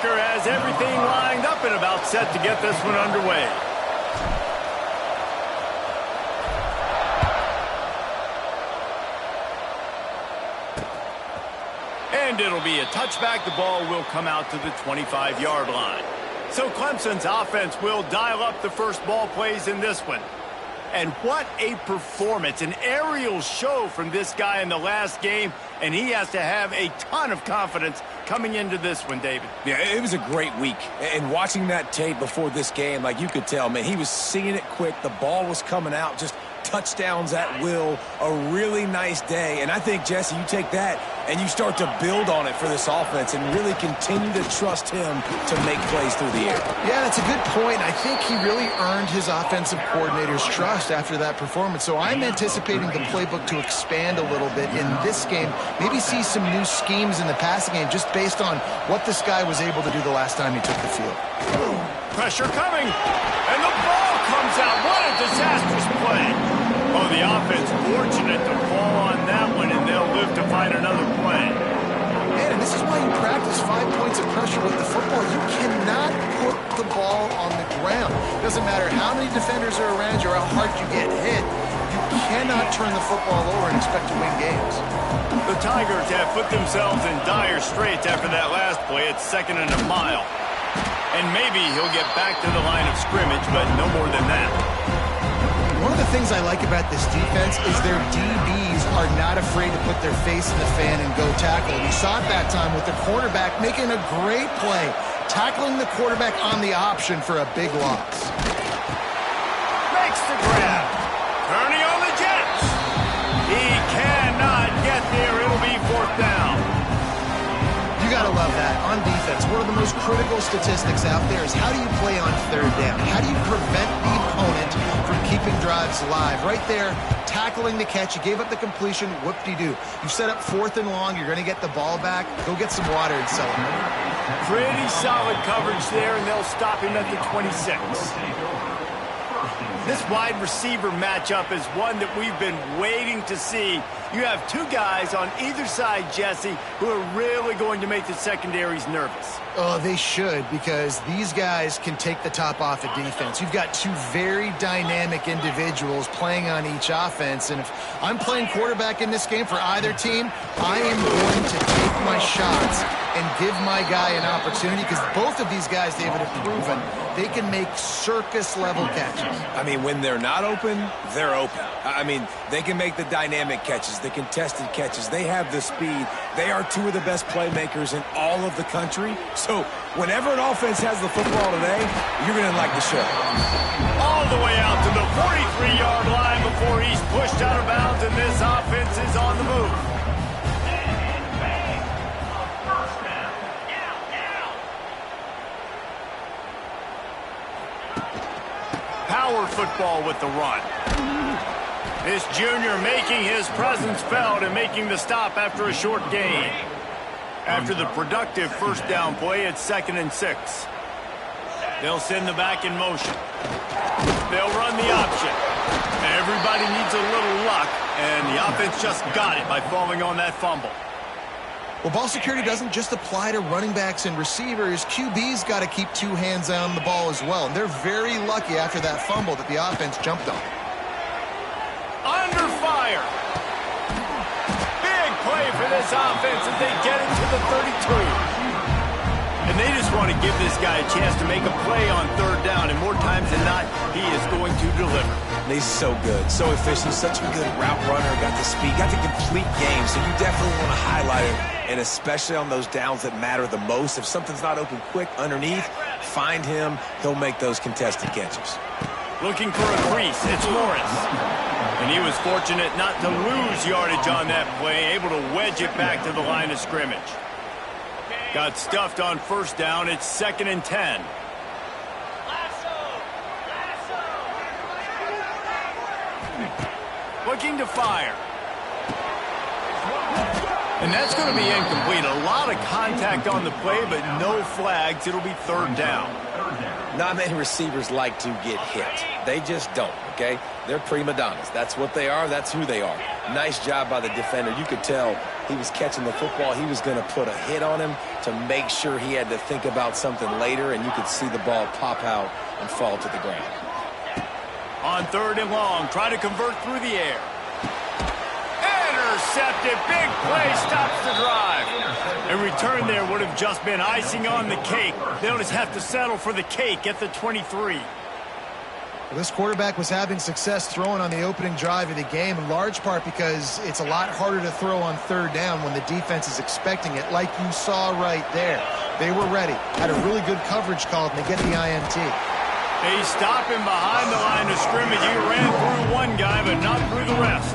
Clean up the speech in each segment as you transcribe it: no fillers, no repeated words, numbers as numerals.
kicker has everything lined up and about set to get this one underway. And it'll be a touchback. The ball will come out to the 25-yard line. So Clemson's offense will dial up the first ball plays in this one. And what a performance, an aerial show from this guy in the last game, and he has to have a ton of confidence coming into this one, David. Yeah, it was a great week. And watching that tape before this game, like you could tell, man, he was seeing it quick. The ball was coming out, just touchdowns at will. A really nice day. And I think, Jesse, you take that and you start to build on it for this offense and really continue to trust him to make plays through the air. Yeah, that's a good point. I think he really earned his offensive coordinator's trust after that performance. So I'm anticipating the playbook to expand a little bit in this game. Maybe see some new schemes in the passing game just based on what this guy was able to do the last time he took the field. Pressure coming, and the ball comes out. What a disastrous play. Oh, the offense fortunate to fall on that one, and they'll live to find another play. And this is why you practice 5 points of pressure with the football. You cannot put the ball on the ground. Doesn't matter how many defenders are around you or how hard you get hit. You cannot turn the football over and expect to win games. The Tigers have put themselves in dire straits after that last play. It's 2nd and a mile. And maybe he'll get back to the line of scrimmage, but no more than that. One of the things I like about this defense is their DBs are not afraid to put their face in the fan and go tackle. We saw it that time with the quarterback making a great play, tackling the quarterback on the option for a big loss. Makes the grab. Turning on the Jets. He cannot get there. It'll be 4th down. You got to love that. On defense, one of the most critical statistics out there is how do you play on 3rd down? How do you prevent the opponent from keeping drives alive? Right there, tackling the catch. You gave up the completion. Whoop-de-doo. You set up 4th and long. You're going to get the ball back. Go get some water and celebrate. Pretty solid coverage there, and they'll stop him at the 26. This wide receiver matchup is one that we've been waiting to see. You have two guys on either side, Jesse, who are really going to make the secondaries nervous. Oh, they should, because these guys can take the top off of defense. You've got two very dynamic individuals playing on each offense, and if I'm playing quarterback in this game for either team, I am going to take my shots and give my guy an opportunity, because both of these guys, David, have proven they can make circus-level catches. I mean, when they're not open, they're open. I mean, they can make the dynamic catches, the contested catches. They have the speed. They are two of the best playmakers in all of the country. So whenever an offense has the football today, you're going to like the show. All the way out to the 43-yard line before he's pushed out of bounds, and this offense is on the move. Power football with the run. This junior making his presence felt and making the stop after a short gain. After the productive first down play, it's 2nd and 6. They'll send the back in motion. They'll run the option. Everybody needs a little luck, and the offense just got it by falling on that fumble. Well, ball security doesn't just apply to running backs and receivers. QB's got to keep two hands on the ball as well. And they're very lucky after that fumble that the offense jumped on. Under fire. Big play for this offense as they get it to the 32. And they just want to give this guy a chance to make a play on 3rd down. And more times than not, he is going to deliver. He's so good, so efficient, such a good route runner, got the speed, got the complete game. So you definitely want to highlight him, and especially on those downs that matter the most. If something's not open quick underneath, find him. He'll make those contested catches. Looking for a crease, it's Morris. And he was fortunate not to lose yardage on that play, able to wedge it back to the line of scrimmage. Got stuffed on 1st down. It's 2nd and 10. Looking to fire. And that's going to be incomplete. A lot of contact on the play, but no flags. It'll be 3rd down. Not many receivers like to get hit. They just don't, okay? They're prima donnas. That's what they are. That's who they are. Nice job by the defender. You could tell he was catching the football. He was going to put a hit on him to make sure he had to think about something later, and you could see the ball pop out and fall to the ground. On 3rd and long, try to convert through the air. Intercepted. Big play stops the drive. A return there would have just been icing on the cake. They'll just have to settle for the cake at the 23. Well, this quarterback was having success throwing on the opening drive of the game, in large part because it's a lot harder to throw on 3rd down when the defense is expecting it, like you saw right there. They were ready, had a really good coverage call, and they get the INT. They stop him behind the line of scrimmage. He ran through one guy, but not through the rest.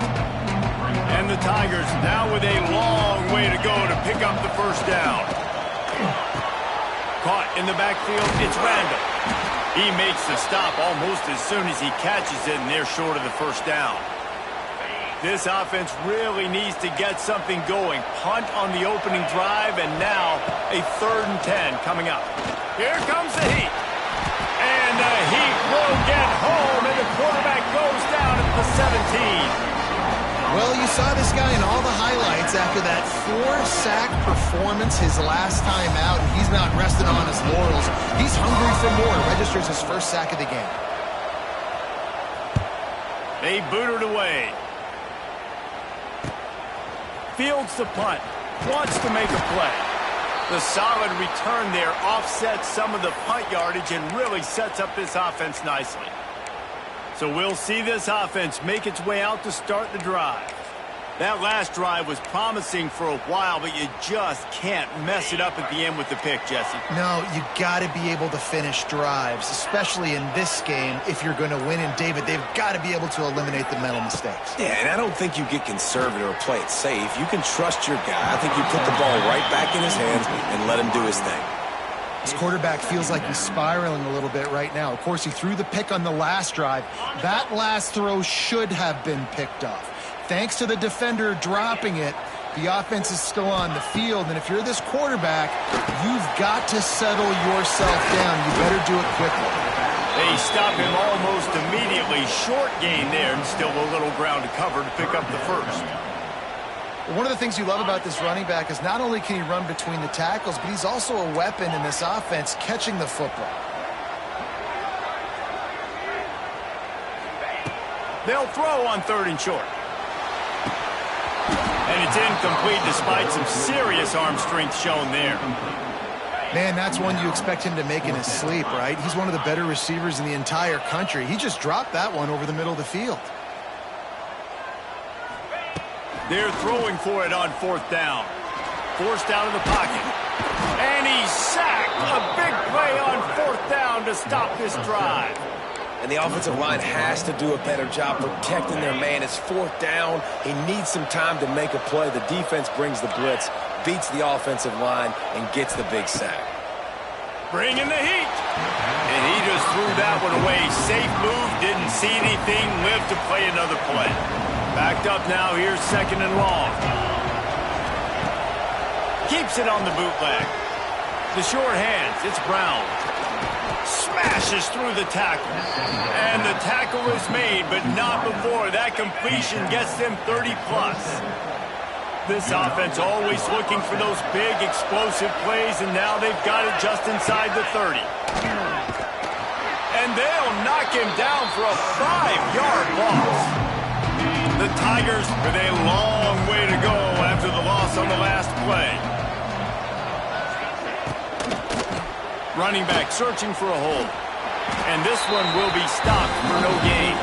And the Tigers now with a long way to go to pick up the 1st down. Caught in the backfield, it's Randall. He makes the stop almost as soon as he catches it, and they're short of the 1st down. This offense really needs to get something going. Punt on the opening drive, and now a 3rd and 10 coming up. Here comes the heat. And the heat will get home, and the quarterback goes down at the 17. Well, you saw this guy in all the highlights after that 4-sack performance his last time out, and he's not resting on his laurels. He's hungry for more. Registers his 1st sack of the game. They boot it away. Fields the punt. Wants to make a play. The solid return there offsets some of the punt yardage and really sets up this offense nicely. So we'll see this offense make its way out to start the drive. That last drive was promising for a while, but you just can't mess it up at the end with the pick, Jesse. No, you got to be able to finish drives, especially in this game if you're going to win. And, David, they've got to be able to eliminate the mental mistakes. Yeah, and I don't think you get conservative or play it safe. You can trust your guy. I think you put the ball right back in his hands and let him do his thing. This quarterback feels like he's spiraling a little bit right now. Of course, he threw the pick on the last drive. That last throw should have been picked off. Thanks to the defender dropping it, the offense is still on the field. And if you're this quarterback, you've got to settle yourself down. You better do it quickly. They stop him almost immediately. Short gain there, and still a little ground to cover to pick up the 1st. One of the things you love about this running back is not only can he run between the tackles, but he's also a weapon in this offense catching the football. They'll throw on 3rd and short. And it's incomplete despite some serious arm strength shown there. Man, that's one you expect him to make in his sleep, right? He's one of the better receivers in the entire country. He just dropped that one over the middle of the field. They're throwing for it on 4th down. Forced out of the pocket. And he's sacked. A big play on 4th down to stop this drive. And the offensive line has to do a better job protecting their man. It's 4th down. He needs some time to make a play. The defense brings the blitz, beats the offensive line, and gets the big sack. Bringing the heat. And he just threw that one away. Safe move, didn't see anything, lived to play another play. Backed up now, here's 2nd and long. Keeps it on the bootleg. The short hands, it's Brown. Smashes through the tackle. And the tackle is made, but not before. That completion gets them 30-plus. This offense always looking for those big, explosive plays, and now they've got it just inside the 30. And they'll knock him down for a 5-yard loss. The Tigers with a long way to go after the loss on the last play. Running back searching for a hole. And this one will be stopped for no gain.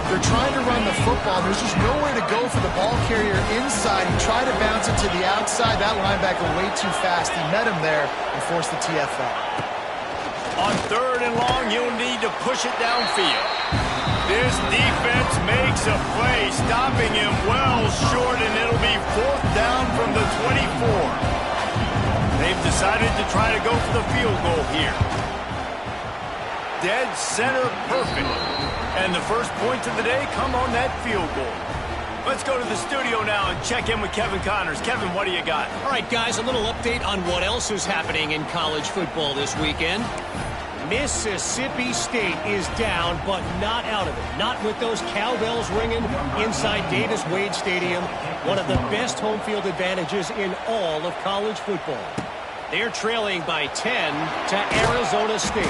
They're trying to run the football. There's just nowhere to go for the ball carrier inside. He tried to bounce it to the outside. That linebacker way too fast. He met him there and forced the TFL. On 3rd and long, you'll need to push it downfield. This defense makes a play, stopping him well short, and it'll be 4th down from the 24. They've decided to try to go for the field goal here. Dead center perfect. And the first points of the day come on that field goal. Let's go to the studio now and check in with Kevin Connors. Kevin, what do you got? All right, guys, a little update on what else is happening in college football this weekend. Mississippi State is down, but not out of it. Not with those cowbells ringing inside Davis-Wade Stadium, one of the best home field advantages in all of college football. They're trailing by 10 to Arizona State.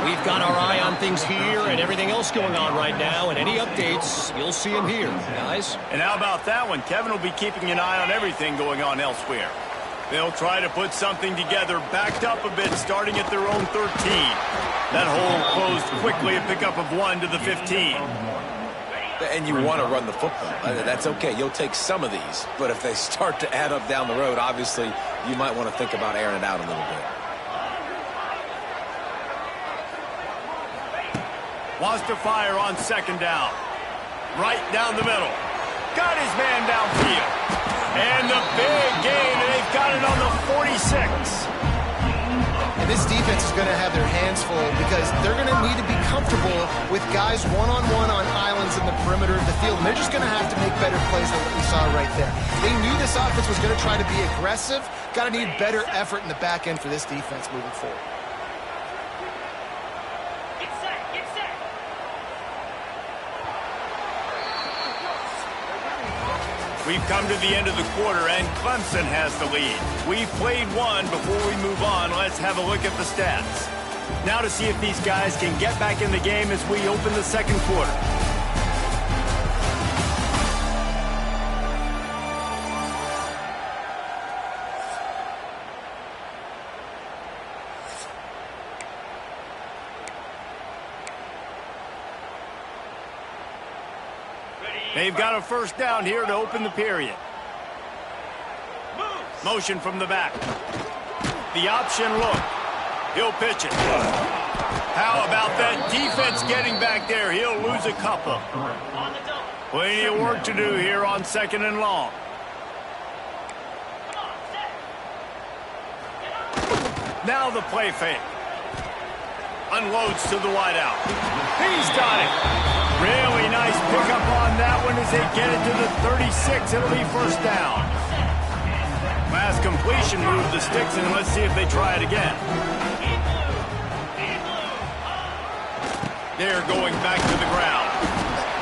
We've got our eye on things here and everything else going on right now, and any updates, you'll see them here, guys. And how about that one? Kevin will be keeping an eye on everything going on elsewhere. They'll try to put something together, backed up a bit, starting at their own 13. That hole closed quickly, a pickup of 1 to the 15. And you want to run the football. That's okay. You'll take some of these. But if they start to add up down the road, obviously, you might want to think about airing it out a little bit. Wants to fire on second down. Right down the middle. Got his man downfield. And the big gain, and they've got it on the 46. And this defense is going to have their hands full because they're going to need to be comfortable with guys one-on-one on islands in the perimeter of the field. And they're just going to have to make better plays than what we saw right there. They knew this offense was going to try to be aggressive. Got to need better effort in the back end for this defense moving forward. We've come to the end of the quarter, and Clemson has the lead. We've played one. Before we move on, let's have a look at the stats. Now to see if these guys can get back in the game as we open the second quarter. They've got a first down here to open the period. Motion from the back. The option look. He'll pitch it. How about that defense getting back there? He'll lose a couple. Plenty of work to do here on second and long. Now the play fake. Unloads to the wideout. He's got it. Really nice pickup on that one as they get it to the 36. It'll be first down. Last completion moved the sticks, and let's see if they try it again. They're going back to the ground.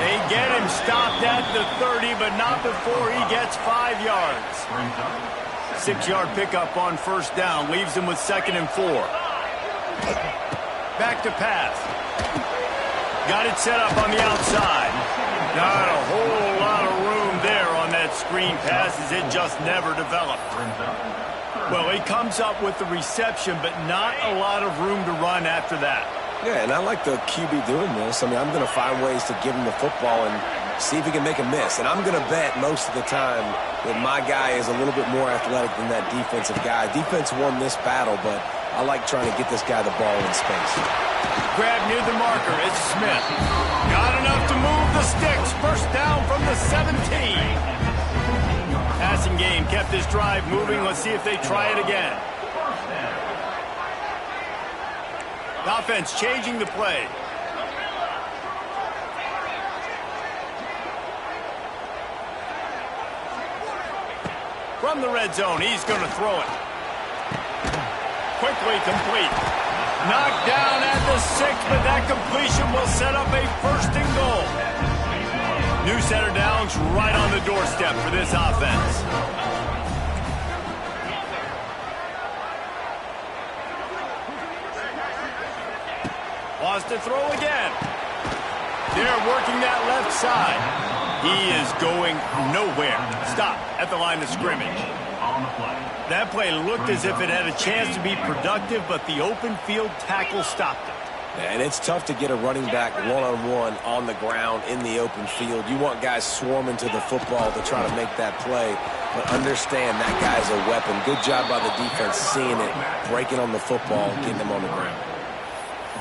They get him stopped at the 30, but not before he gets 5 yards. 6-yard pickup on first down leaves him with 2nd and 4. Back to pass. Got it set up on the outside. Not a whole lot of room there on that screen pass as it just never developed. Well, he comes up with the reception, but not a lot of room to run after that. Yeah, and I like the QB doing this. I mean, I'm going to find ways to give him the football and see if he can make a miss. And I'm going to bet most of the time that my guy is a little bit more athletic than that defensive guy. Defense won this battle, but I like trying to get this guy the ball in space. Grab near the marker. It's Smith. Got enough to move the sticks. First down from the 17. Passing game kept this drive moving. Let's see if they try it again. The offense changing the play. From the red zone, he's going to throw it. Quickly complete. Knocked down at the 6, but that completion will set up a 1st and goal. New center downs right on the doorstep for this offense. Wants to throw again. They're working that left side. He is going nowhere. Stop at the line of scrimmage. That play looked as if it had a chance to be productive, but the open field tackle stopped it. And it's tough to get a running back one-on-one on the ground in the open field. You want guys swarming to the football to try to make that play, but understand that guy's a weapon. Good job by the defense seeing it, breaking on the football, getting him on the ground.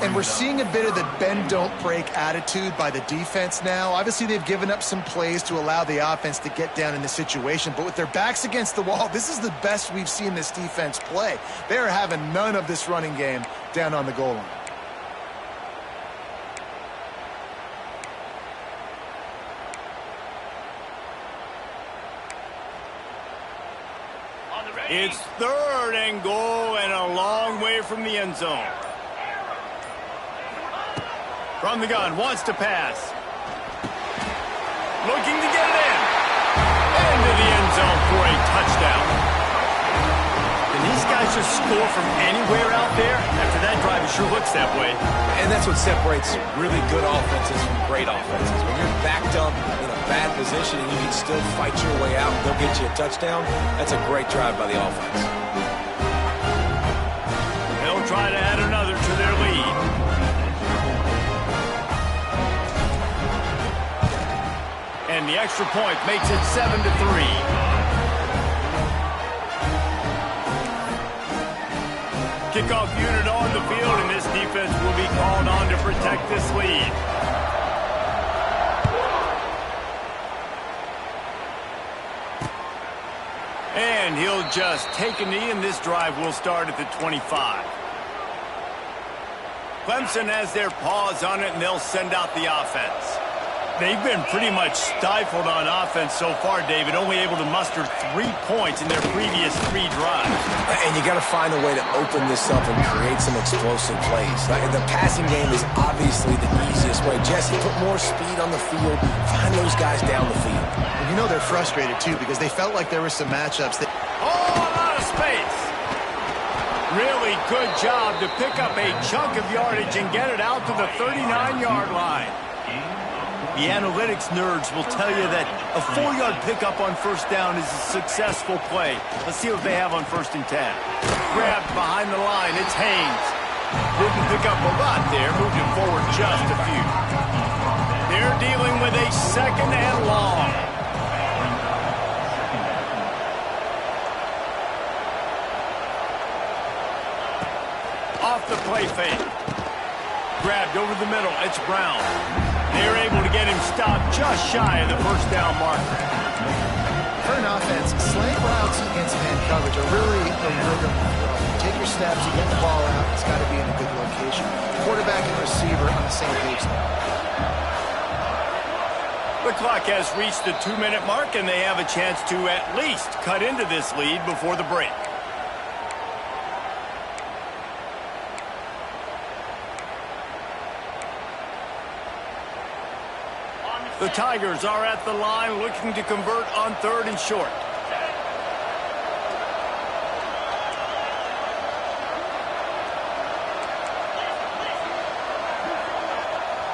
And we're seeing a bit of the bend-don't-break attitude by the defense now. Obviously, they've given up some plays to allow the offense to get down in the situation. But with their backs against the wall, this is the best we've seen this defense play. They are having none of this running game down on the goal line. It's 3rd and goal and a long way from the end zone. From the gun, wants to pass. Looking to get it in. Into the end zone for a touchdown. Can these guys just score from anywhere out there? After that drive, it sure looks that way. And that's what separates really good offenses from great offenses. When you're backed up in a bad position and you can still fight your way out and they'll get you a touchdown, that's a great drive by the offense. They'll try to add another to their lead. And the extra point makes it 7-3. Kickoff unit on the field, and this defense will be called on to protect this lead. And he'll just take a knee, and this drive will start at the 25. Clemson has their paws on it, and they'll send out the offense. They've been pretty much stifled on offense so far, David, only able to muster 3 points in their previous 3 drives. And you got to find a way to open this up and create some explosive plays. The passing game is obviously the easiest way. Jesse, put more speed on the field. Find those guys down the field. And you know they're frustrated, too, because they felt like there were some matchups that... Oh, a lot of space. Really good job to pick up a chunk of yardage and get it out to the 39-yard line. The analytics nerds will tell you that a 4-yard pickup on first down is a successful play. Let's see what they have on 1st and 10. Grabbed behind the line, it's Haynes. Didn't pick up a lot there, moved it forward just a few. They're dealing with a 2nd and long. Off the play fake. Grabbed over the middle, it's Brown. They're able to get him stopped just shy of the first down marker. For an offense, slant routes against man coverage are really a rhythm. You take your steps, you get the ball out, it's got to be in a good location. Quarterback and receiver on the same page now. The clock has reached the 2-minute mark, and they have a chance to at least cut into this lead before the break. The Tigers are at the line looking to convert on 3rd and short.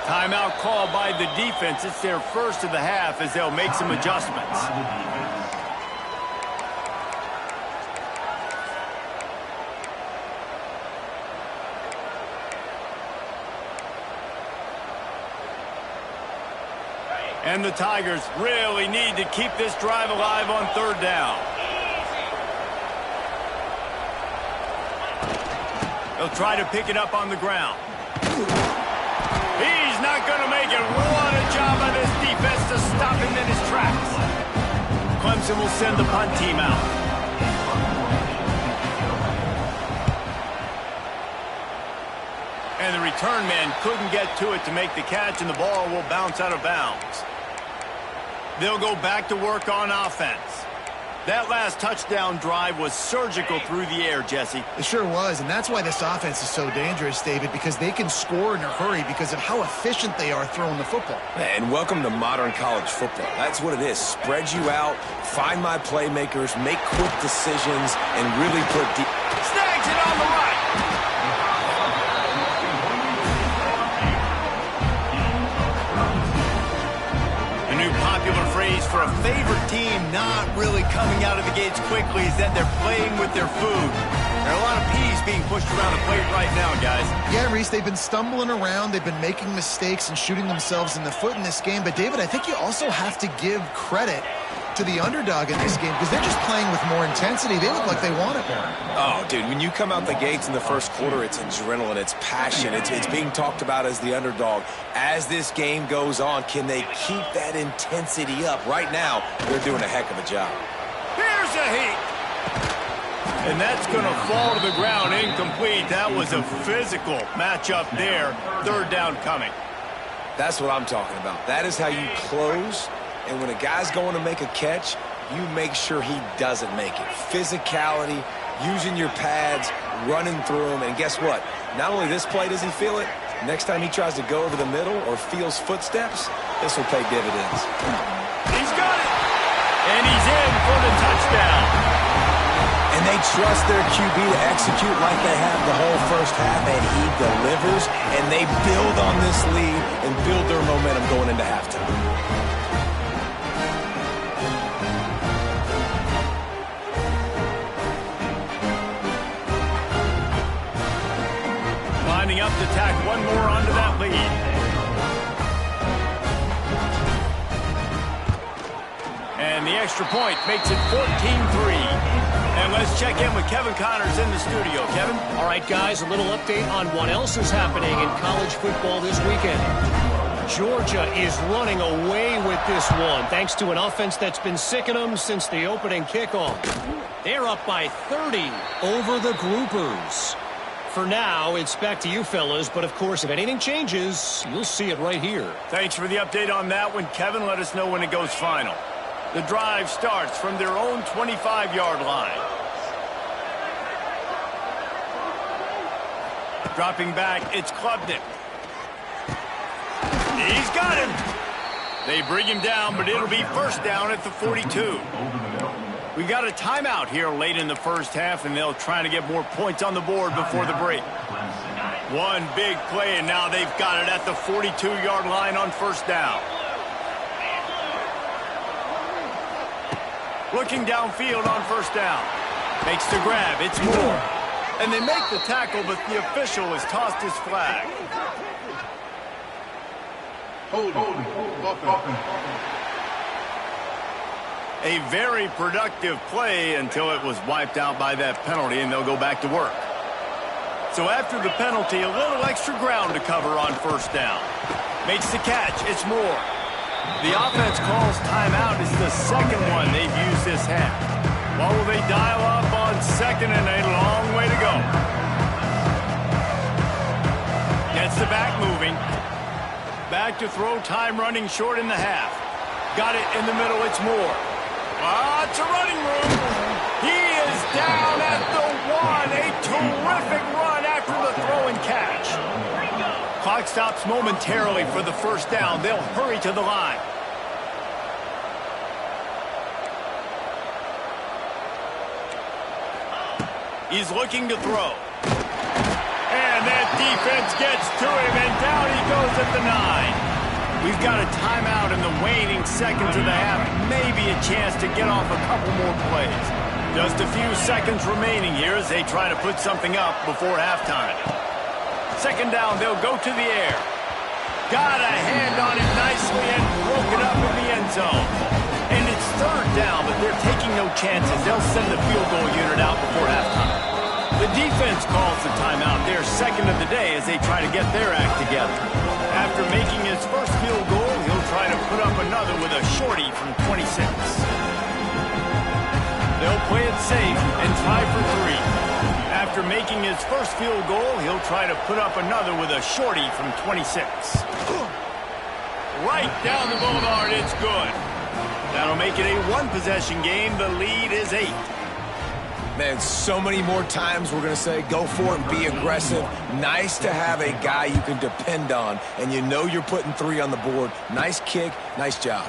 Timeout called by the defense. It's their first of the half as they'll make some adjustments. And the Tigers really need to keep this drive alive on 3rd down. They'll try to pick it up on the ground. He's not going to make it. What a job by this defense to stop him in his tracks. Clemson will send the punt team out. And the return man couldn't get to it to make the catch, and the ball will bounce out of bounds. They'll go back to work on offense. That last touchdown drive was surgical through the air, Jesse. It sure was, and that's why this offense is so dangerous, David, because they can score in a hurry because of how efficient they are throwing the football. And welcome to modern college football. That's what it is. Spread you out, find my playmakers, make quick decisions, and really put deep. Snags it on the right. Phrase for a favorite team not really coming out of the gates quickly is that they're playing with their food. There are a lot of peas being pushed around a plate right now, guys. Yeah, Reese, they've been stumbling around. They've been making mistakes and shooting themselves in the foot in this game. But, David, I think you also have to give credit to the underdog in this game because they're just playing with more intensity. They look like they want it more. Oh, dude, when you come out the gates in the first quarter, it's adrenaline, it's passion, it's being talked about as the underdog. As this game goes on, can they keep that intensity up? Right now, they're doing a heck of a job. Here's a heat. And that's going to fall to the ground incomplete. That was a physical matchup there. 3rd down coming. That's what I'm talking about. That is how you close. And when a guy's going to make a catch, you make sure he doesn't make it. Physicality, using your pads, running through them, and guess what? Not only this play does he feel it, next time he tries to go over the middle or feels footsteps, this will pay dividends. He's got it! And he's in for the touchdown. And they trust their QB to execute like they have the whole first half, and he delivers, and they build on this lead and build their momentum going into halftime. Lining up to tack one more onto that lead. And the extra point makes it 14-3. And let's check in with Kevin Connors in the studio. Kevin? All right, guys, a little update on what else is happening in college football this weekend. Georgia is running away with this one, thanks to an offense that's been sicking them since the opening kickoff. They're up by 30 over the Groupers. For now, it's back to you fellas, but of course, if anything changes, you'll see it right here. Thanks for the update on that one, Kevin. Let us know when it goes final. The drive starts from their own 25-yard line. Dropping back, it's Klubnik. He's got him. They bring him down, but it'll be first down at the 42. We got a timeout here late in the first half, and they'll try to get more points on the board before the break. One big play, and now they've got it at the 42-yard line on first down. Looking downfield on first down. Makes the grab. It's Moore. And they make the tackle, but the official has tossed his flag. A very productive play until it was wiped out by that penalty, and they'll go back to work. So after the penalty, a little extra ground to cover on first down. Makes the catch. It's Moore. The offense calls timeout. It's the second one they've used this half. What will they dial up on second, and a long way to go. Gets the back moving. Back to throw, time running short in the half. Got it in the middle, it's Moore. It's a running room. He is down at the one. A terrific run after the throw and catch. Clock stops momentarily for the first down. They'll hurry to the line. He's looking to throw. And that defense gets to him, and down he goes at the 9. We've got a timeout in the waning seconds of the half. Maybe a chance to get off a couple more plays. Just a few seconds remaining here as they try to put something up before halftime. Second down, they'll go to the air. Got a hand on it nicely and broke it up in the end zone. And it's third down, but they're taking no chances. They'll send the field goal unit out before halftime. The defense calls the timeout, their second of the day, as they try to get their act together. After making his first field goal, he'll try to put up another with a shorty from 26. They'll play it safe and try for 3. After making his first field goal, he'll try to put up another with a shorty from 26. Right down the boulevard, it's good. That'll make it a one-possession game. The lead is 8. Man, so many more times we're going to say go for it and be aggressive. Nice to have a guy you can depend on, and you know you're putting 3 on the board. Nice kick, nice job.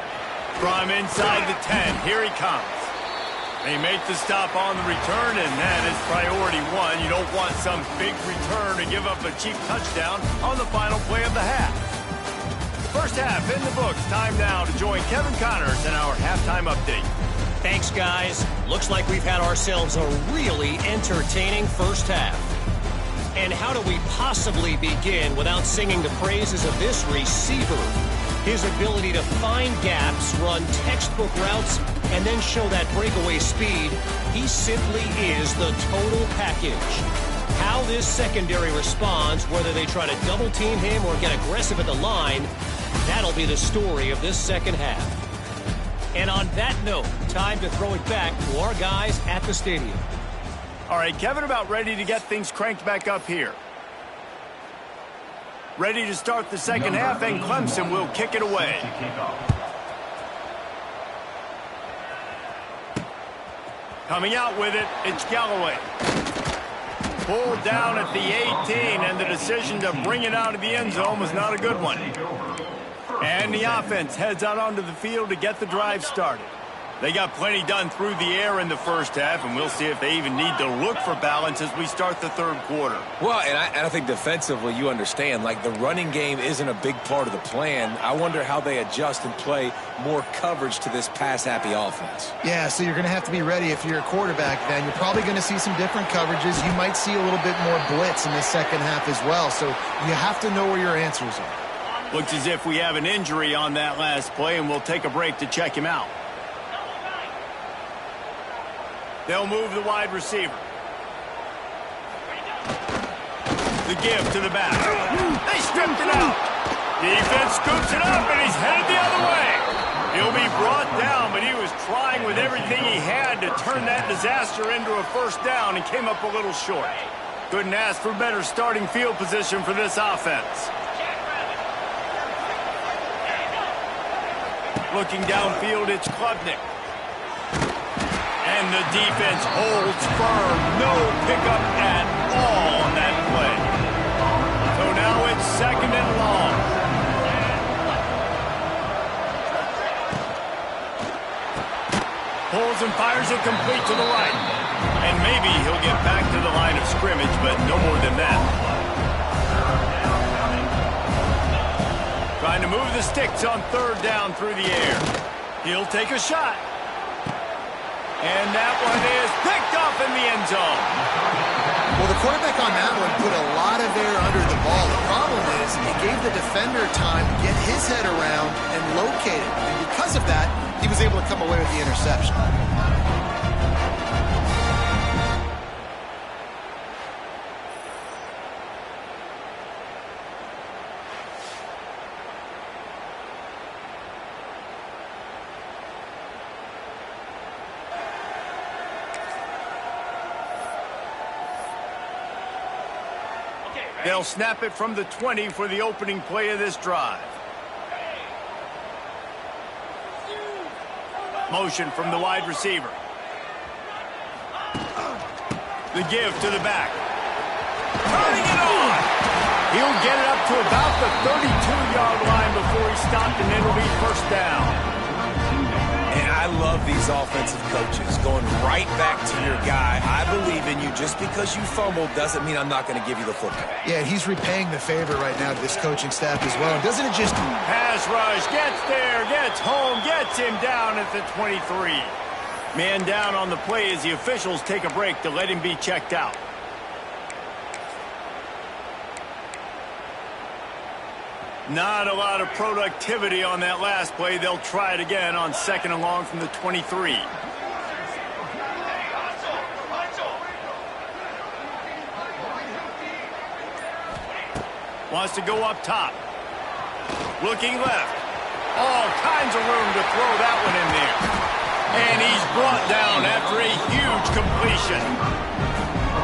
From inside the 10, here he comes. They make the stop on the return, and that is priority 1. You don't want some big return to give up a cheap touchdown on the final play of the half. First half in the books. Time now to join Kevin Connors in our halftime update. Thanks, guys. Looks like we've had ourselves a really entertaining first half. And how do we possibly begin without singing the praises of this receiver? His ability to find gaps, run textbook routes, and then show that breakaway speed. He simply is the total package. How this secondary responds, whether they try to double team him or get aggressive at the line, that'll be the story of this second half. And on that note, time to throw it back to our guys at the stadium. All right, Kevin, about ready to get things cranked back up here. Ready to start the second half, and Clemson will kick it away. Coming out with it, it's Galloway. Pulled down at the 18, and the decision to bring it out of the end zone was not a good one. And the offense heads out onto the field to get the drive started. They got plenty done through the air in the first half, and we'll see if they even need to look for balance as we start the third quarter. Well, and I think defensively, you understand, like the running game isn't a big part of the plan. I wonder how they adjust and play more coverage to this pass-happy offense. Yeah, so you're going to have to be ready if you're a quarterback then. You're probably going to see some different coverages. You might see a little bit more blitz in the second half as well, so you have to know where your answers are. Looks as if we have an injury on that last play, and we'll take a break to check him out. They'll move the wide receiver. The give to the back. They stripped it out. Defense scoops it up, and he's headed the other way. He'll be brought down, but he was trying with everything he had to turn that disaster into a first down and came up a little short. Couldn't ask for better starting field position for this offense. Looking downfield, it's Klubnik. And the defense holds firm. No pickup at all on that play. So now it's second and long. Pulls and fires it complete to the right. And maybe he'll get back to the line of scrimmage, but no more than that. Trying to move the sticks on third down through the air. He'll take a shot. And that one is picked off in the end zone. Well, the quarterback on that one put a lot of air under the ball. The problem is he gave the defender time to get his head around and locate it. And because of that, he was able to come away with the interception. They'll snap it from the 20 for the opening play of this drive. Motion from the wide receiver. The give to the back. Turning it on. He'll get it up to about the 32-yard line before he stopped, and it'll be first down. And I love these offensive coaches going right back to your guy. I believe in you. Just because you fumbled doesn't mean I'm not going to give you the football. Yeah, he's repaying the favor right now to this coaching staff as well. And doesn't it just... Pass rush, gets there, gets home, gets him down at the 23. Man down on the play as the officials take a break to let him be checked out. Not a lot of productivity on that last play. They'll try it again on second and long from the 23. Wants to go up top. Looking left. All kinds of room to throw that one in there. And he's brought down after a huge completion.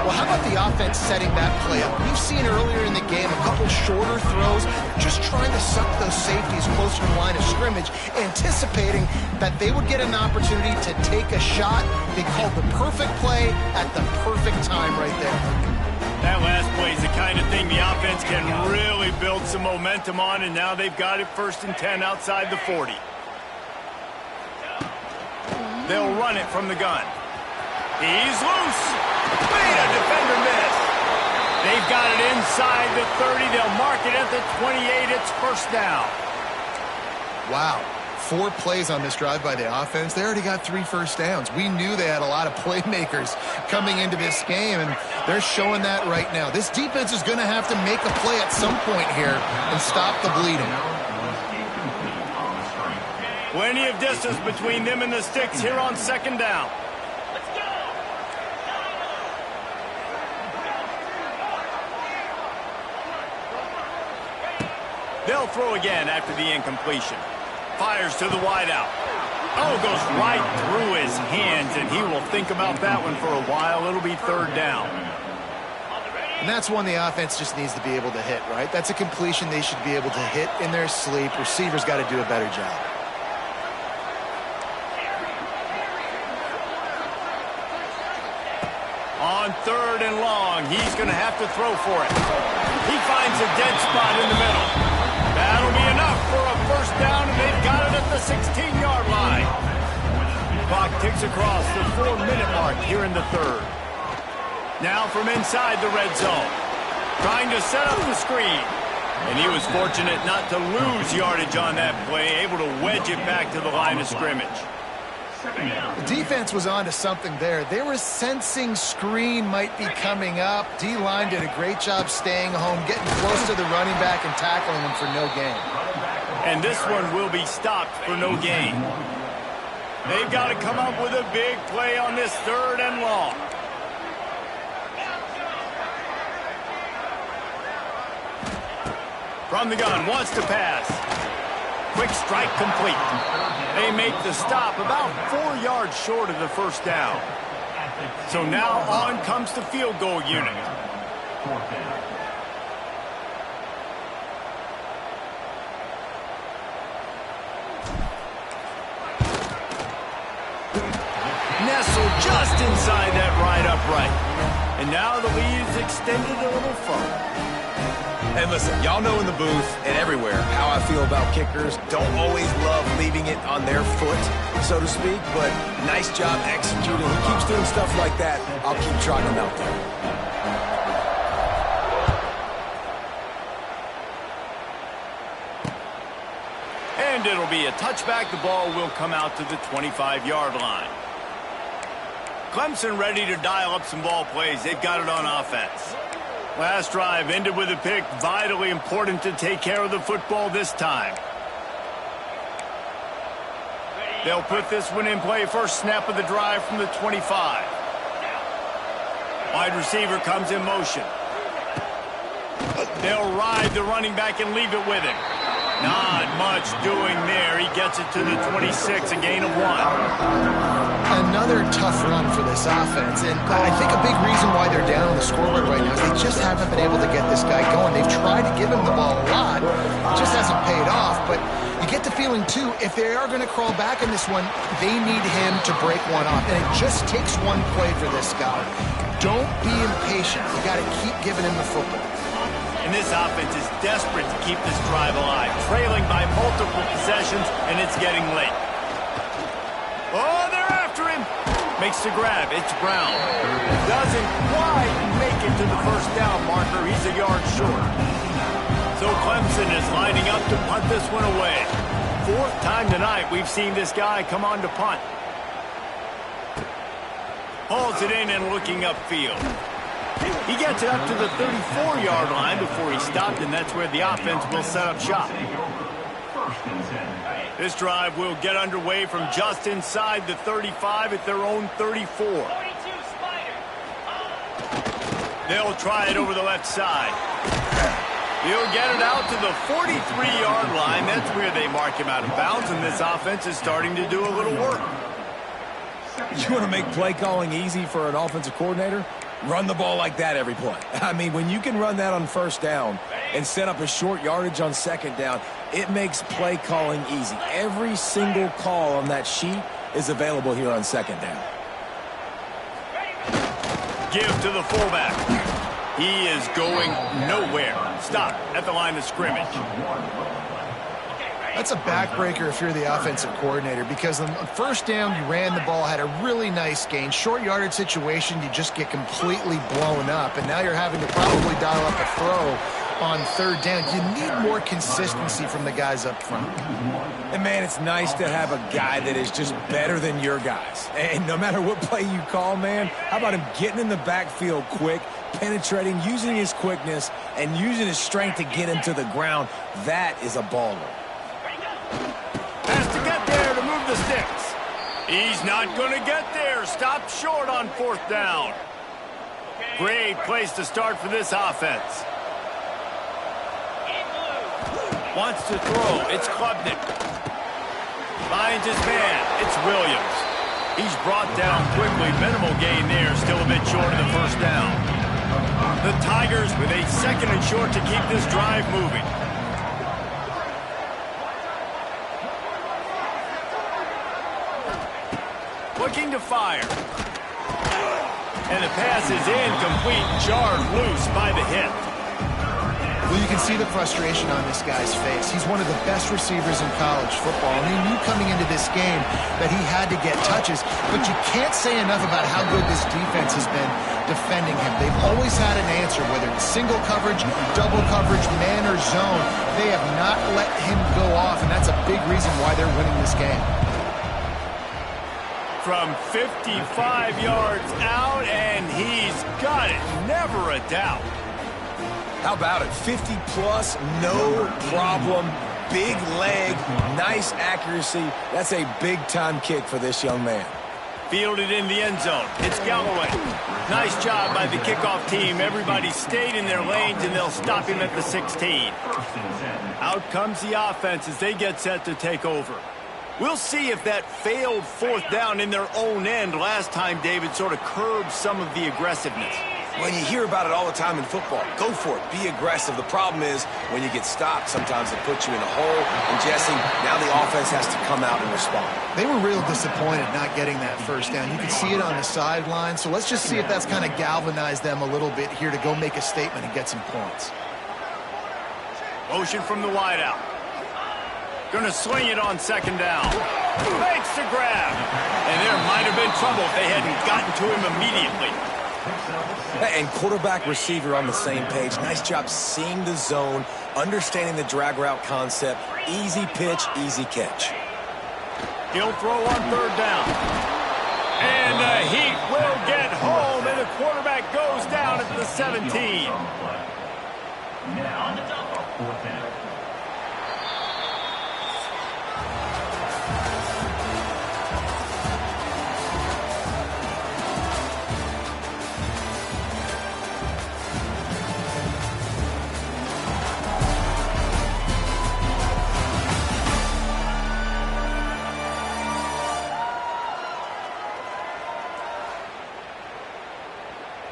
Well, how about the offense setting that play up? We've seen earlier in the game a couple shorter throws, just trying to suck those safeties closer to the line of scrimmage, anticipating that they would get an opportunity to take a shot. They called the perfect play at the perfect time right there. That last play is the kind of thing the offense can really build some momentum on, and now they've got it first and 10 outside the 40. They'll run it from the gun. He's loose. Wait, a defender miss. They've got it inside the 30. They'll mark it at the 28. It's first down. Wow. 4 plays on this drive by the offense. They already got 3 first downs. We knew they had a lot of playmakers coming into this game, and they're showing that right now. This defense is going to have to make a play at some point here and stop the bleeding. Plenty of distance between them and the sticks here on second down. They'll throw again after the incompletion. Fires to the wideout. Oh, goes right through his hands, and he will think about that one for a while. It'll be third down. And that's one the offense just needs to be able to hit, right? That's a completion they should be able to hit in their sleep. Receivers got to do a better job. down. He's going to have to throw for it. He finds a dead spot in the middle. That'll be enough for a first down, and they've got it at the 16-yard line. Clock ticks across the 4-minute mark here in the third. Now from inside the red zone. Trying to set up the screen. And he was fortunate not to lose yardage on that play, able to wedge it back to the line of scrimmage. The defense was onto something there. They were sensing screen might be coming up. D-line did a great job staying home, getting close to the running back and tackling him for no gain. And this one will be stopped for no gain. They've got to come up with a big play on this 3rd and long. From the gun, wants to pass. Quick strike complete. They make the stop about 4 yards short of the first down. So now on comes the field goal unit. Nestled just inside that right upright. And now the lead is extended a little further. And listen, y'all know in the booth and everywhere how I feel about kickers. Don't always love leaving it on their foot, so to speak, but nice job executing. He keeps doing stuff like that. I'll keep trotting him out there. And it'll be a touchback. The ball will come out to the 25-yard line. Clemson ready to dial up some ball plays. They've got it on offense. Last drive ended with a pick. Vitally important to take care of the football this time. They'll put this one in play. First snap of the drive from the 25. Wide receiver comes in motion. They'll ride the running back and leave it with him. Not much doing there. He gets it to the 26, a gain of 1. Another tough run for this offense, and I think a big reason why they're down on the scoreboard right now is they just haven't been able to get this guy going. They've tried to give him the ball a lot. It just hasn't paid off, but you get the feeling, too, if they are going to crawl back in this one, they need him to break one off, and it just takes one play for this guy. Don't be impatient. You got to keep giving him the football. And this offense is desperate to keep this drive alive, trailing by multiple possessions, and it's getting late. Oh, they're after him. Makes the grab. It's Brown. Doesn't quite make it to the first down marker. He's a yard short. So Clemson is lining up to punt this one away. 4th time tonight we've seen this guy come on to punt. Hauls it in and looking upfield. He gets it up to the 34-yard line before he stopped, and that's where the offense will set up shop. This drive will get underway from just inside the 35 at their own 34. They'll try it over the left side. He'll get it out to the 43-yard line. That's where they mark him out of bounds, and this offense is starting to do a little work. You want to make play calling easy for an offensive coordinator? Run the ball like that every play. I mean, when you can run that on first down and set up a short yardage on second down, it makes play calling easy. Every single call on that sheet is available here on second down. Give to the fullback. He is going nowhere. Stop at the line of scrimmage. That's a backbreaker if you're the offensive coordinator, because on first down, you ran the ball, had a really nice gain. Short yardage situation, you just get completely blown up, and now you're having to probably dial up a throw on 3rd down. You need more consistency from the guys up front. And, man, it's nice to have a guy that is just better than your guys. And no matter what play you call, man, how about him getting in the backfield quick, penetrating, using his quickness, and using his strength to get him to the ground? That is a baller. Has to get there to move the sticks. He's not going to get there. Stopped short on 4th down. Great place to start for this offense. Wants to throw. It's Klubnik. Finds his man. It's Williams. He's brought down quickly. Minimal gain there. Still a bit short of the first down. The Tigers with a 2nd and short to keep this drive moving. Looking to fire. And the pass is incomplete, jarred loose by the hip. Well, you can see the frustration on this guy's face. He's one of the best receivers in college football, and he knew coming into this game that he had to get touches, but you can't say enough about how good this defense has been defending him. They've always had an answer, whether it's single coverage, double coverage, man or zone. They have not let him go off, and that's a big reason why they're winning this game. From 55 yards out, and he's got it. Never a doubt. How about it? 50-plus, no problem. Big leg, nice accuracy. That's a big-time kick for this young man. Fielded in the end zone. It's Galloway. Nice job by the kickoff team. Everybody stayed in their lanes, and they'll stop him at the 16. Out comes the offense as they get set to take over. We'll see if that failed fourth down in their own end last time, David, sort of curbed some of the aggressiveness. Well, you hear about it all the time in football. Go for it. Be aggressive. The problem is when you get stopped, sometimes it puts you in a hole. And, Jesse, now the offense has to come out and respond. They were real disappointed not getting that first down. You could see it on the sideline. So let's just see if that's kind of galvanized them a little bit here to go make a statement and get some points. Motion from the wideout. Going to swing it on second down. Makes the grab. And there might have been trouble if they hadn't gotten to him immediately. And quarterback receiver on the same page. Nice job seeing the zone, understanding the drag route concept. Easy pitch, easy catch. He'll throw on third down. And the Heat will get home, and the quarterback goes down at the 17.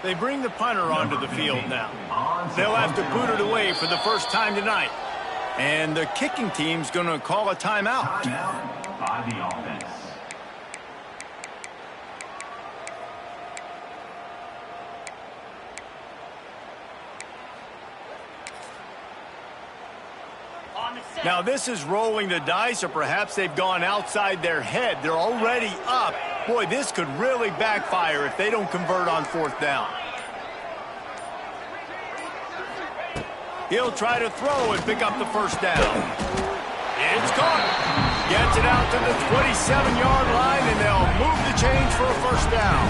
They bring the punter onto the field now. They'll have to boot it away for the first time tonight. And the kicking team's going to call a timeout. By the offense. Now this is rolling the dice, or perhaps they've gone outside their head. They're already up. Boy, this could really backfire if they don't convert on fourth down. He'll try to throw and pick up the first down. It's caught. Gets it out to the 27-yard line, and they'll move the chains for a first down.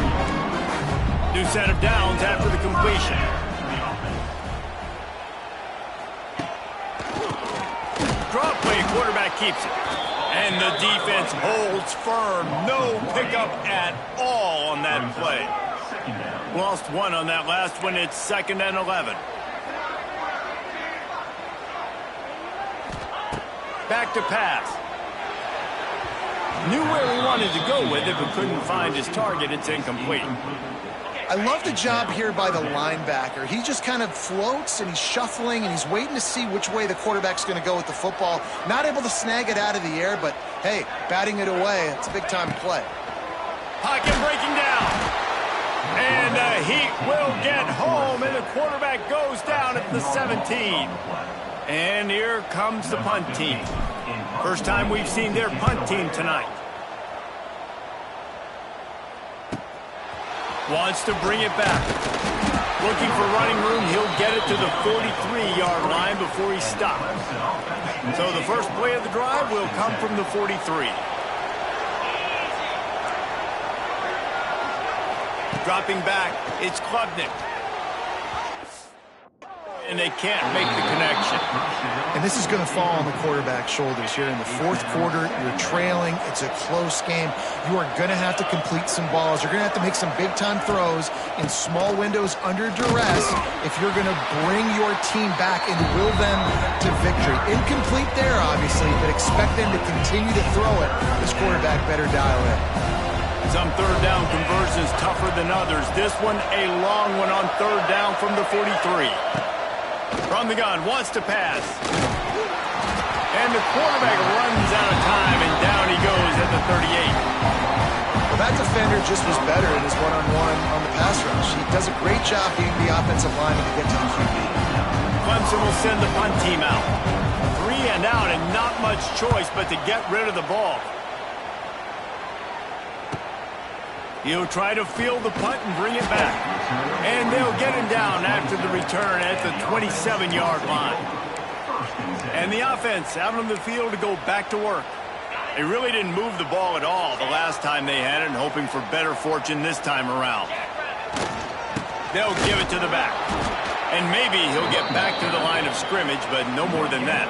New set of downs after the completion. Drop play, quarterback keeps it. And the defense holds firm. No pickup at all on that play. Lost one on that last one. It's 2nd and 11. Back to pass. Knew where he wanted to go with it, but couldn't find his target. It's incomplete. I love the job here by the linebacker. He just kind of floats, and he's shuffling, and he's waiting to see which way the quarterback's going to go with the football. Not able to snag it out of the air, but, hey, batting it away, it's a big-time play. Pocket breaking down. And the Heat will get home, and the quarterback goes down at the 17. And here comes the punt team. First time we've seen their punt team tonight. Wants to bring it back. Looking for running room. He'll get it to the 43-yard line before he stops. So the first play of the drive will come from the 43. Dropping back, it's Klubnik. And they can't make the connection. And this is going to fall on the quarterback's shoulders here in the fourth quarter. You're trailing. It's a close game. You are going to have to complete some balls. You're going to have to make some big-time throws in small windows under duress if you're going to bring your team back and will them to victory. Incomplete there, obviously, but expect them to continue to throw it. This quarterback better dial in. Some third down conversions tougher than others. This one, a long one on third down from the 43. From the gun, wants to pass. And the quarterback runs out of time, and down he goes at the 38. Well, that defender just was better in his one-on-one on the pass rush. He does a great job being the offensive lineman to get to the QB. Clemson will send the punt team out. 3 and out and not much choice but to get rid of the ball. He'll try to field the punt and bring it back. And they'll get him down after the return at the 27-yard line. And the offense out on the field to go back to work. They really didn't move the ball at all the last time they had it, and hoping for better fortune this time around. They'll give it to the back. And maybe he'll get back to the line of scrimmage, but no more than that.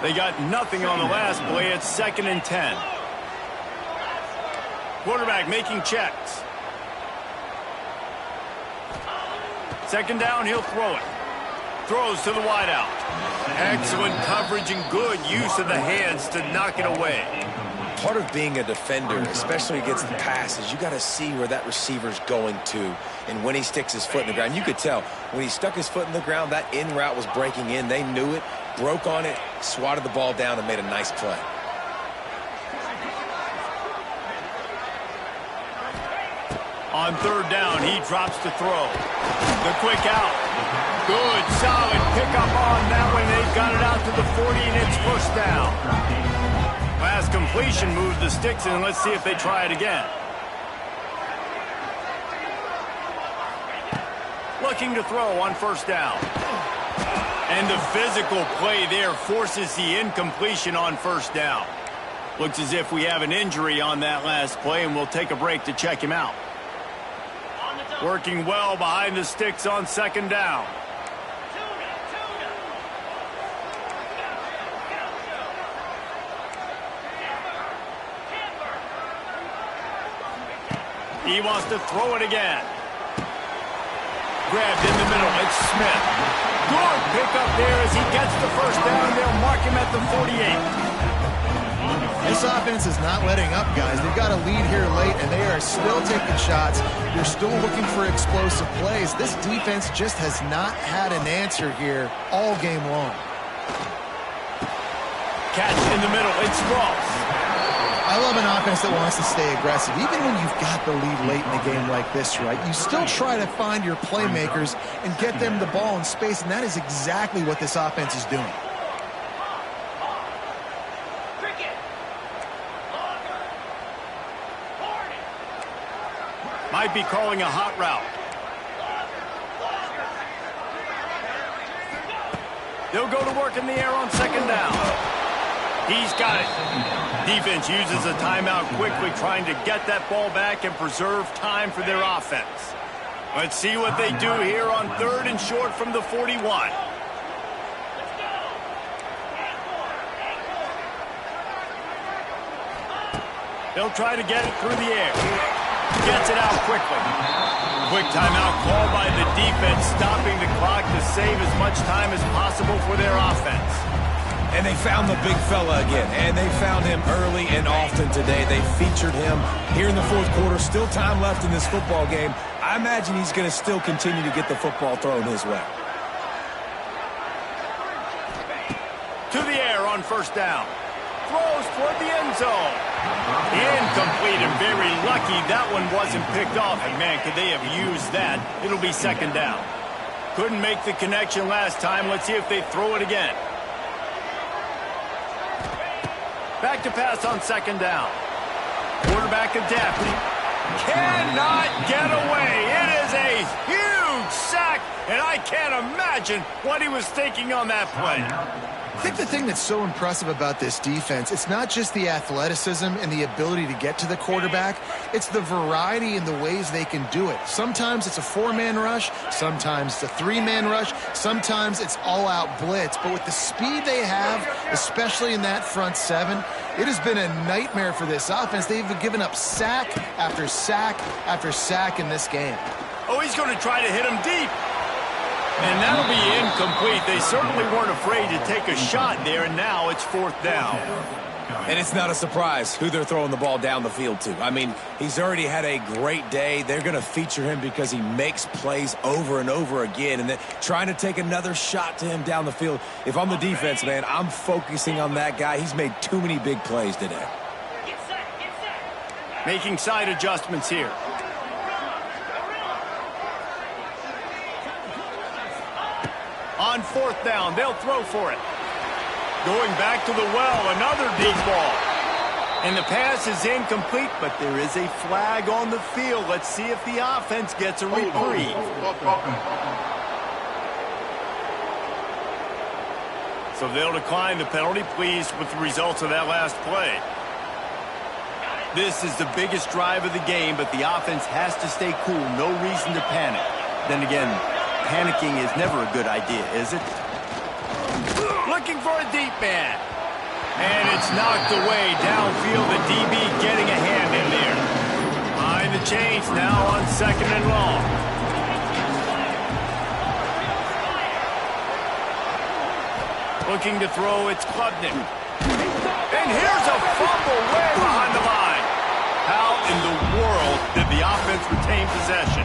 They got nothing on the last play. It's 2nd and 10. Quarterback making checks. 2nd down, he'll throw it. Throws to the wideout. Excellent coverage and good use of the hands to knock it away. Part of being a defender, especially against the pass, is you got to see where that receiver's going to and when he sticks his foot in the ground. You could tell when he stuck his foot in the ground, that in route was breaking in. They knew it, broke on it, swatted the ball down, and made a nice play. On 3rd down, he drops to throw. The quick out. Good, solid pickup on that one. They've got it out to the 40, and it's 1st down. Last completion moved the sticks in. Let's see if they try it again. Looking to throw on 1st down. And the physical play there forces the incompletion on 1st down. Looks as if we have an injury on that last play, and we'll take a break to check him out. Working well behind the sticks on 2nd down. He wants to throw it again. Grabbed in the middle. It's Smith. Good pickup there as he gets the 1st down. They'll mark him at the 48. This offense is not letting up, guys. They've got a lead here late, and they are still taking shots. They're still looking for explosive plays. This defense just has not had an answer here all game long. Catch in the middle. It's Ross. I love an offense that wants to stay aggressive. Even when you've got the lead late in a game like this, right, you still try to find your playmakers and get them the ball in space, and that is exactly what this offense is doing. Might be calling a hot route. They'll go to work in the air on 2nd down. He's got it. Defense uses a timeout quickly, trying to get that ball back and preserve time for their offense. Let's see what they do here on 3rd and short from the 41. They'll try to get it through the air. Gets it out quickly. Quick timeout called by the defense, stopping the clock to save as much time as possible for their offense. And they found the big fella again, and they found him early and often today. They featured him here in the 4th quarter. Still time left in this football game. I imagine he's going to still continue to get the football thrown his way. To the air on 1st down. Throws toward the end zone. Incomplete and very lucky that one wasn't picked off. And man, could they have used that. It'll be 2nd down. Couldn't make the connection last time. Let's see if they throw it again. Back to pass on 2nd down. Quarterback adapting. Cannot get away. It is a huge sack, and I can't imagine what he was thinking on that play. I think the thing that's so impressive about this defense, it's not just the athleticism and the ability to get to the quarterback. It's the variety in the ways they can do it. Sometimes it's a 4-man rush. Sometimes it's a 3-man rush. Sometimes it's all-out blitz. But with the speed they have, especially in that front 7, it has been a nightmare for this offense. They've given up sack after sack after sack in this game. Oh, he's going to try to hit him deep. And that'll be incomplete. They certainly weren't afraid to take a shot there, and now it's 4th down. And it's not a surprise who they're throwing the ball down the field to. I mean, he's already had a great day. They're going to feature him because he makes plays over and over again, and they're trying to take another shot to him down the field. If I'm the defense, man, I'm focusing on that guy. He's made too many big plays today. Making side adjustments here. On 4th down, they'll throw for it. Going back to the well, another deep ball. And the pass is incomplete, but there is a flag on the field. Let's see if the offense gets a reprieve. So they'll decline the penalty, pleased with the results of that last play. This is the biggest drive of the game, but the offense has to stay cool. No reason to panic. Then again, panicking is never a good idea, is it? Looking for a deep man. And it's knocked away downfield. The DB getting a hand in there. Behind the chains now on 2nd and long. Looking to throw, it's Klubnik. And here's a fumble way behind the line. How in the world did the offense retain possession?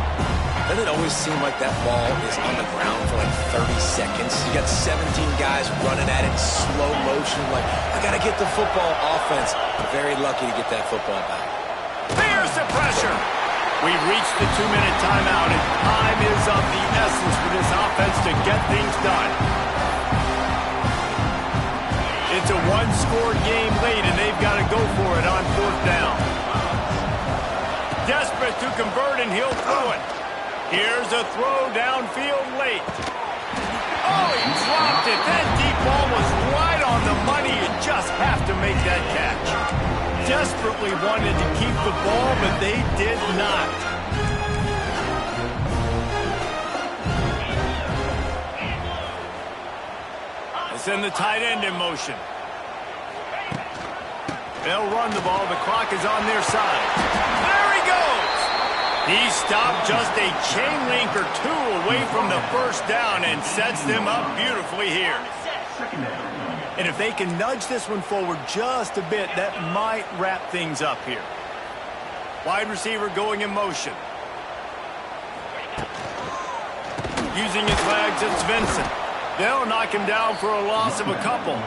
Doesn't it always seem like that ball is on the ground for like 30 seconds? You got 17 guys running at it in slow motion. Like, I got to get the football. Offense, very lucky to get that football back. There's the pressure. We've reached the 2-minute timeout, and time is of the essence for this offense to get things done. It's a one-score game late, and they've got to go for it on 4th down. Desperate to convert, and he'll throw it. Here's a throw downfield late. Oh, he dropped it. That deep ball was right on the money. You just have to make that catch. Desperately wanted to keep the ball, but they did not. They send the tight end in motion. They'll run the ball. The clock is on their side. There he goes. He stopped just a chain link or two away from the first down and sets them up beautifully here. And if they can nudge this one forward just a bit, that might wrap things up here. Wide receiver going in motion. Using his legs, it's Vincent. They'll knock him down for a loss of a couple.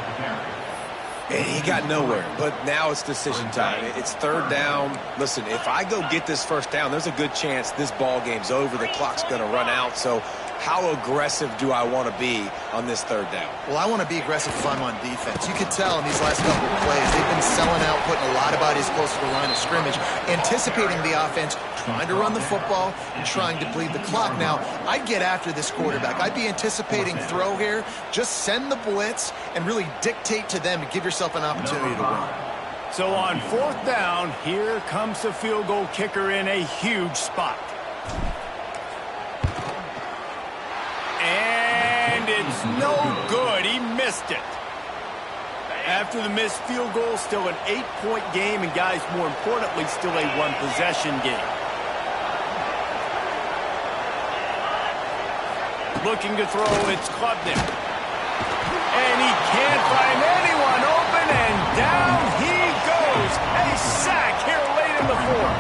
He got nowhere, but now it's decision time. It's 3rd down. Listen, if I go get this 1st down, there's a good chance this ball game's over. The clock's going to run out. So how aggressive do I want to be on this 3rd down? Well, I want to be aggressive if I'm on defense. You could tell in these last couple of plays, they've been selling out, putting a lot of bodies close to the line of scrimmage, anticipating the offense, trying to run the football, and trying to bleed the clock. Now, I'd get after this quarterback. I'd be anticipating throw here. Just send the blitz and really dictate to them to give yourself an opportunity to win. So on 4th down, here comes the field goal kicker in a huge spot. And it's no good. He missed it. After the missed field goal, still an 8-point game, and guys, more importantly, still a one-possession game. Looking to throw, it's Klubnik. And he can't find anyone open, and down he goes. A sack here late in the 4th.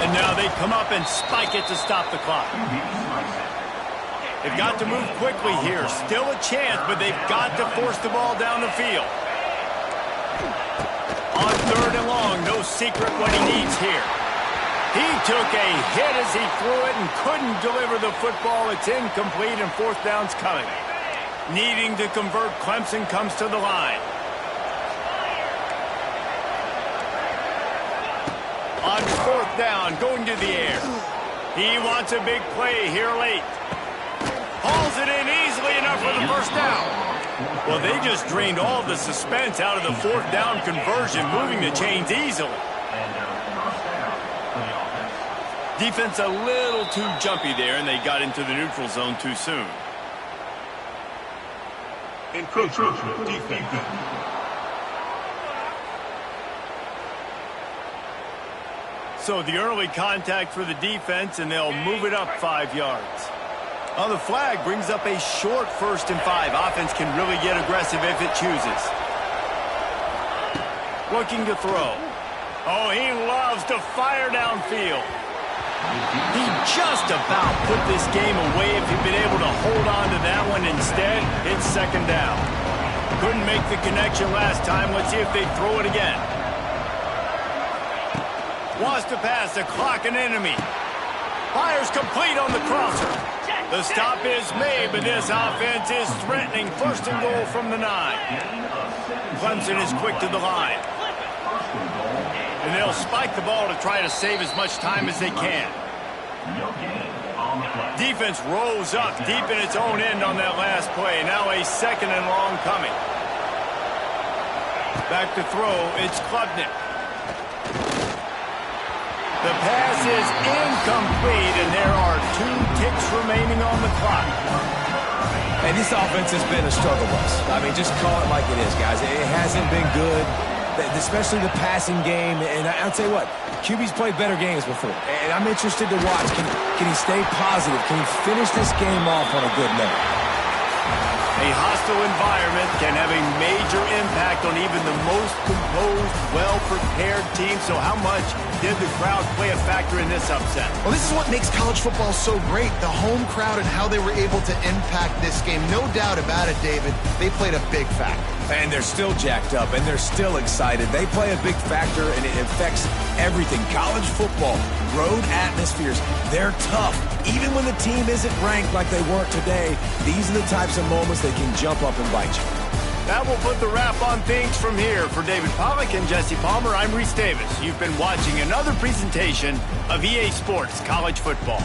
And now they come up and spike it to stop the clock. They've got to move quickly here. Still a chance, but they've got to force the ball down the field. On 3rd and long, no secret what he needs here. He took a hit as he threw it and couldn't deliver the football. It's incomplete, and 4th down's coming. Needing to convert, Clemson comes to the line. On 4th down, going to the air. He wants a big play here late. Hauls it in easily enough for the 1st down. Well, they just drained all the suspense out of the 4th down conversion, moving the chains easily. Defense a little too jumpy there, and they got into the neutral zone too soon. Encroachment defense. So the early contact for the defense, and they'll move it up 5 yards. On the flag brings up a short 1st and 5. Offense can really get aggressive if it chooses. Looking to throw. Oh, he loves to fire downfield. He just about put this game away if he'd been able to hold on to that one. Instead, it's 2nd down. Couldn't make the connection last time. Let's see if they throw it again. Wants to pass the clock an enemy. Fires complete on the crosser. The stop is made, but this offense is threatening. First and goal from the 9. Clemson is quick to the line. And they'll spike the ball to try to save as much time as they can. Defense rolls up deep in its own end on that last play. Now a second and long coming. Back to throw, it's Klubnik. The pass is incomplete, and there are 2 ticks remaining on the clock. And this offense has been a struggle bus. I mean, just call it like it is, guys. It hasn't been good, especially the passing game. And I'll tell you what, QB's played better games before. And I'm interested to watch. Can he stay positive? Can he finish this game off on a good note? A hostile environment can have a major impact on even the most composed, well-prepared team. So how much did the crowd play a factor in this upset? Well, this is what makes college football so great, the home crowd and how they were able to impact this game. No doubt about it, David. They played a big factor. And they're still jacked up, and they're still excited. They play a big factor, and it affects everything. College football, road atmospheres, they're tough. Even when the team isn't ranked like they weren't today, these are the types of moments that can jump up and bite you. That will put the wrap on things from here. For David Pollack and Jesse Palmer, I'm Reese Davis. You've been watching another presentation of EA Sports College Football.